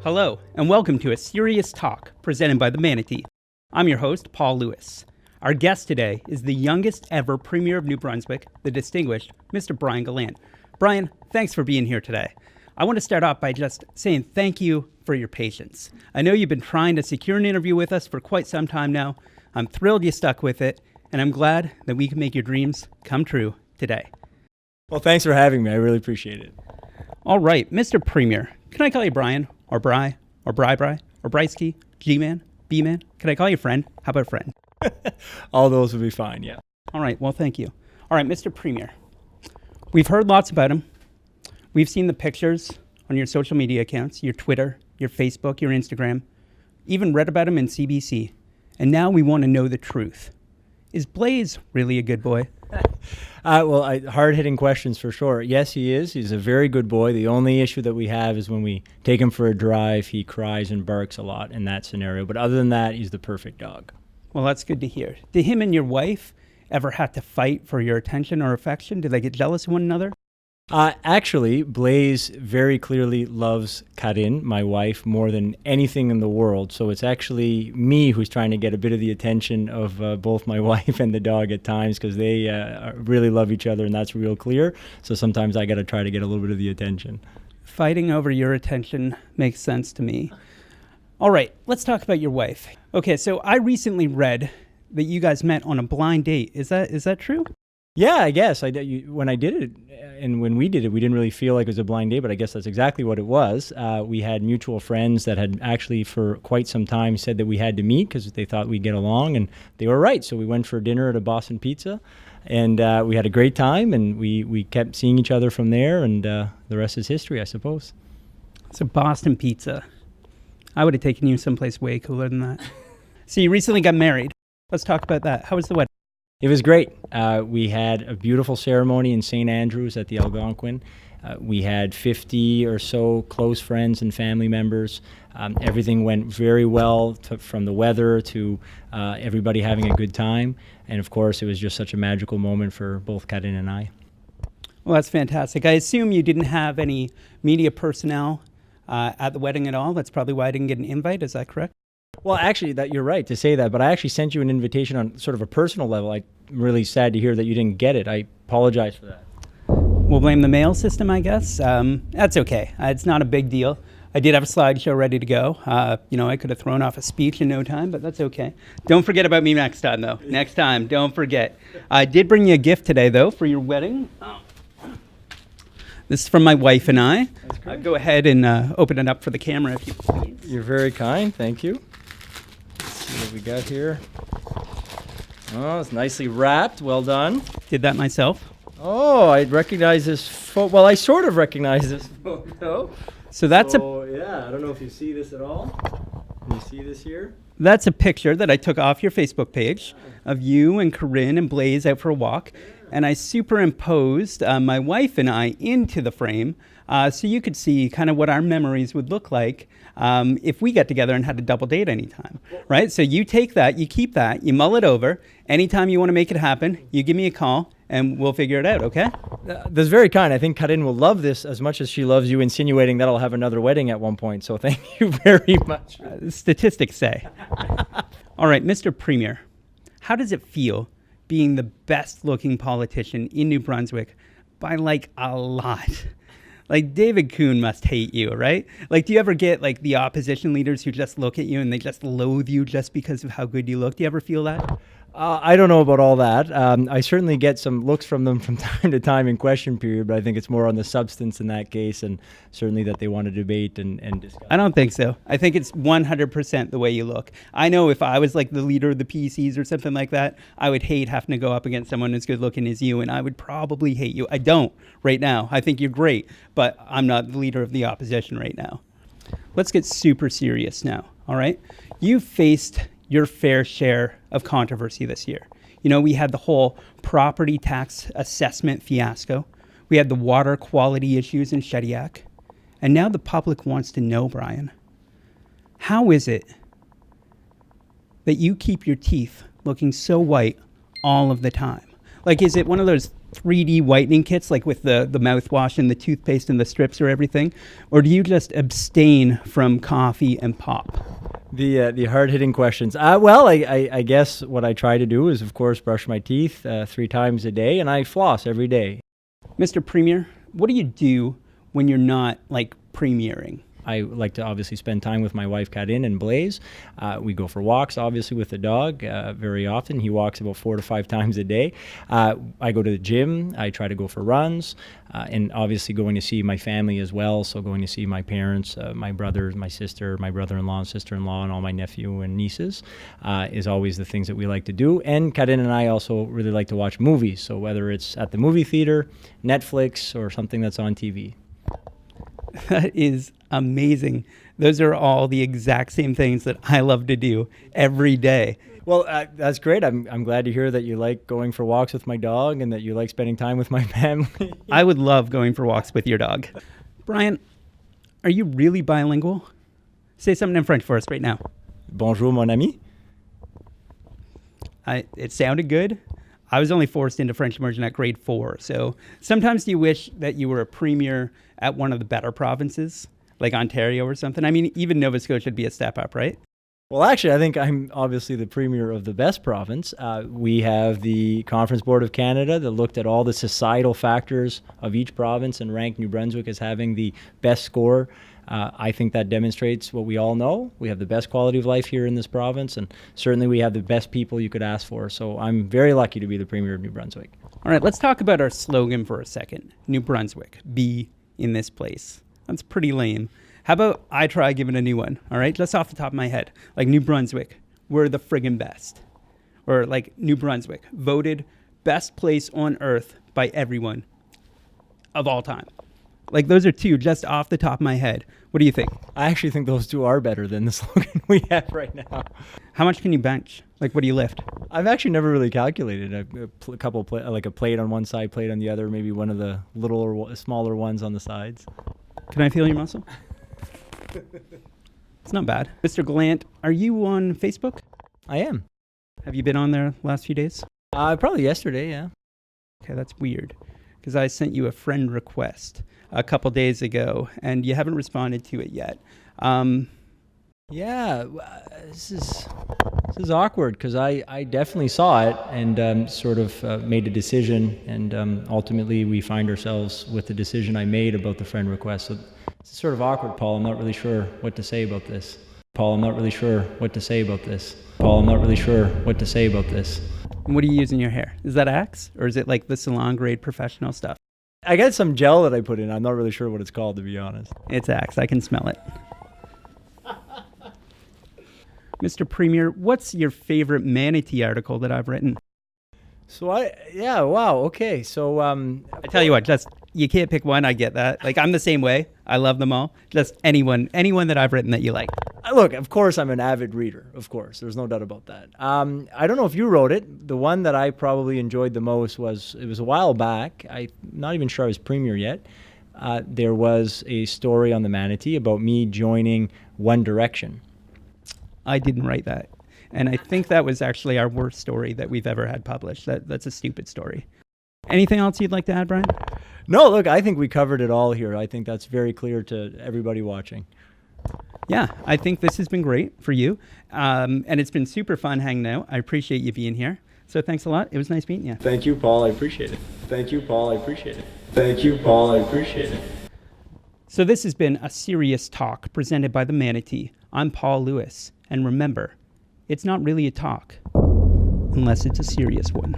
Hello, and welcome to A Serious Talk, presented by the Manatee. I'm your host, Paul Lewis. Our guest today is the youngest ever Premier of New Brunswick, the distinguished Mr. Brian Gallant. Brian, thanks for being here today. I want to start off by just saying thank you for your patience. I know you've been trying to secure an interview with us for quite some time now. I'm thrilled you stuck with it, and I'm glad that we can make your dreams come true today. Well, thanks for having me. I really appreciate it. All right, Mr. Premier, can I call you Brian, or Bri, or Bri, or Bricekey, G-Man, B-Man? Can I call you friend? How about friend? All those would be fine, yeah. All right, well, thank you. All right, Mr. Premier, we've heard lots about him. We've seen the pictures on your social media accounts, your Twitter, your Facebook, your Instagram, even read about him in CBC. And now we want to know the truth. Is Blaze really a good boy? Hard-hitting questions for sure. Yes, he is. He's a very good boy. The only issue that we have is when we take him for a drive, he cries and barks a lot in that scenario. But other than that, he's the perfect dog. Well, that's good to hear. Did him and your wife ever have to fight for your attention or affection? Did they get jealous of one another? Actually, Blaze very clearly loves Karin, my wife, more than anything in the world. So it's actually me who's trying to get a bit of the attention of both my wife and the dog at times, because they really love each other, and that's real clear. So sometimes I got to try to get a little bit of the attention. Fighting over your attention makes sense to me. All right, let's talk about your wife. Okay, so I recently read that you guys met on a blind date. Is that true? Yeah, I guess. When I did it, and when we did it, we didn't really feel like it was a blind date, but I guess that's exactly what it was. We had mutual friends that had actually for quite some time said that we had to meet because they thought we'd get along, and they were right. So we went for dinner at a Boston Pizza, and we had a great time, and we kept seeing each other from there, and the rest is history, I suppose. So Boston Pizza. I would have taken you someplace way cooler than that. So you recently got married. Let's talk about that. How was the wedding? It was great. We had a beautiful ceremony in St. Andrews at the Algonquin. We had 50 or so close friends and family members. Everything went very well, from the weather to everybody having a good time. And of course, it was just such a magical moment for both Karin and I. Well, that's fantastic. I assume you didn't have any media personnel at the wedding at all. That's probably why I didn't get an invite. Is that correct? Well, actually, you're right to say that, but I actually sent you an invitation on sort of a personal level. I'm really sad to hear that you didn't get it. I apologize for that. We'll blame the mail system, I guess. That's okay. It's not a big deal. I did have a slideshow ready to go. I could have thrown off a speech in no time, but that's okay. Don't forget about me next time, though. Next time, don't forget. I did bring you a gift today, though, for your wedding. This is from my wife and I. Go ahead and open it up for the camera, if you please. You're very kind. Thank you. Let's see what we got here. Oh, it's nicely wrapped. Well done. Did that myself. Oh, I recognize this photo. Well, I sort of recognize this photo. So that's yeah, I don't know if you see this at all. Can you see this here? That's a picture that I took off your Facebook page of you and Corinne and Blaze out for a walk. And I superimposed my wife and I into the frame so you could see kind of what our memories would look like if we got together and had a double date anytime, right? So you take that, you keep that, you mull it over. Anytime you want to make it happen, you give me a call and we'll figure it out, okay? That's very kind. I think Karin will love this as much as she loves you insinuating that I'll have another wedding at one point. So thank you very much. Statistics say. All right, Mr. Premier, how does it feel being the best looking politician in New Brunswick by like a lot? Like David Kuhn must hate you, right? Like, do you ever get like the opposition leaders who just look at you and they just loathe you just because of how good you look? Do you ever feel that? I don't know about all that. I certainly get some looks from them from time to time in question period, but I think it's more on the substance in that case, and certainly that they want to debate and discuss. I don't think so. I think it's 100% the way you look. I know if I was like the leader of the PCs or something like that, I would hate having to go up against someone as good looking as you, and I would probably hate you. I don't right now. I think you're great, but I'm not the leader of the opposition right now. Let's get super serious now, all right? You've faced your fair share of controversy this year. You know, we had the whole property tax assessment fiasco. We had the water quality issues in Shediac. And now the public wants to know, Brian, how is it that you keep your teeth looking so white all of the time? Like, is it one of those 3D whitening kits, like with the mouthwash and the toothpaste and the strips or everything? Or do you just abstain from coffee and pop? The hard-hitting questions. Well, I guess what I try to do is, of course, brush my teeth 3 times a day, and I floss every day. Mr. Premier, what do you do when you're not, like, premiering? I like to obviously spend time with my wife, Kadin, and Blaze. We go for walks, obviously, with the dog very often. He walks about 4 to 5 times a day. I go to the gym. I try to go for runs, and obviously going to see my family as well. So going to see my parents, my brothers, my sister, my brother-in-law and sister-in-law, and all my nephew and nieces is always the things that we like to do. And Kadin and I also really like to watch movies. So whether it's at the movie theater, Netflix, or something that's on TV. That is amazing. Those are all the exact same things that I love to do every day. Well, that's great. I'm glad to hear that you like going for walks with my dog and that you like spending time with my family. I would love going for walks with your dog. Brian, are you really bilingual? Say something in French for us right now. Bonjour, mon ami. It sounded good. I was only forced into French immersion at grade 4. So sometimes do you wish that you were a premier at one of the better provinces, like Ontario or something? I mean, even Nova Scotia would be a step up, right? Well, actually, I think I'm obviously the premier of the best province. We have the Conference Board of Canada that looked at all the societal factors of each province and ranked New Brunswick as having the best score. I think that demonstrates what we all know. We have the best quality of life here in this province, and certainly we have the best people you could ask for. So I'm very lucky to be the premier of New Brunswick. All right, let's talk about our slogan for a second. New Brunswick, be in this place. That's pretty lame. How about I try giving a new one, all right? Just off the top of my head. Like New Brunswick, we're the friggin' best. Or like New Brunswick, voted best place on earth by everyone of all time. Like those are 2 just off the top of my head. What do you think? I actually think those 2 are better than the slogan we have right now. How much can you bench? Like what do you lift? I've actually never really calculated. A couple, like a plate on one side, plate on the other, maybe one of the littler, smaller ones on the sides. Can I feel your muscle? It's not bad. Mr. Gallant, are you on Facebook? I am. Have you been on there last few days? Probably yesterday, yeah. Okay, that's weird. Because I sent you a friend request a couple days ago, and you haven't responded to it yet. Yeah, this is awkward because I definitely saw it and sort of made a decision, and ultimately we find ourselves with the decision I made about the friend request. So it's sort of awkward, Paul. I'm not really sure what to say about this. Paul, I'm not really sure what to say about this. Paul, I'm not really sure what to say about this. And what do you use in your hair? Is that Axe, or is it like the salon grade professional stuff? I got some gel that I put in. I'm not really sure what it's called, to be honest. It's Axe. I can smell it. Mr. Premier, what's your favorite Manatee article that I've written? Wow, okay. So I tell you what, just you can't pick one. I get that. Like I'm the same way. I love them all. Just anyone that I've written that you like. Look, of course, I'm an avid reader. Of course, there's no doubt about that. I don't know if you wrote it. The one that I probably enjoyed the most was a while back. I'm not even sure I was premier yet. There was a story on the Manatee about me joining One Direction. I didn't write that. And I think that was actually our worst story that we've ever had published. That's a stupid story. Anything else you'd like to add, Brian? No, look, I think we covered it all here. I think that's very clear to everybody watching. Yeah, I think this has been great for you. And it's been super fun hanging out. I appreciate you being here. So thanks a lot. It was nice meeting you. Thank you, Paul. I appreciate it. Thank you, Paul. I appreciate it. Thank you, Paul. I appreciate it. So this has been a serious talk presented by the Manatee. I'm Paul Lewis. And remember, it's not really a talk unless it's a serious one.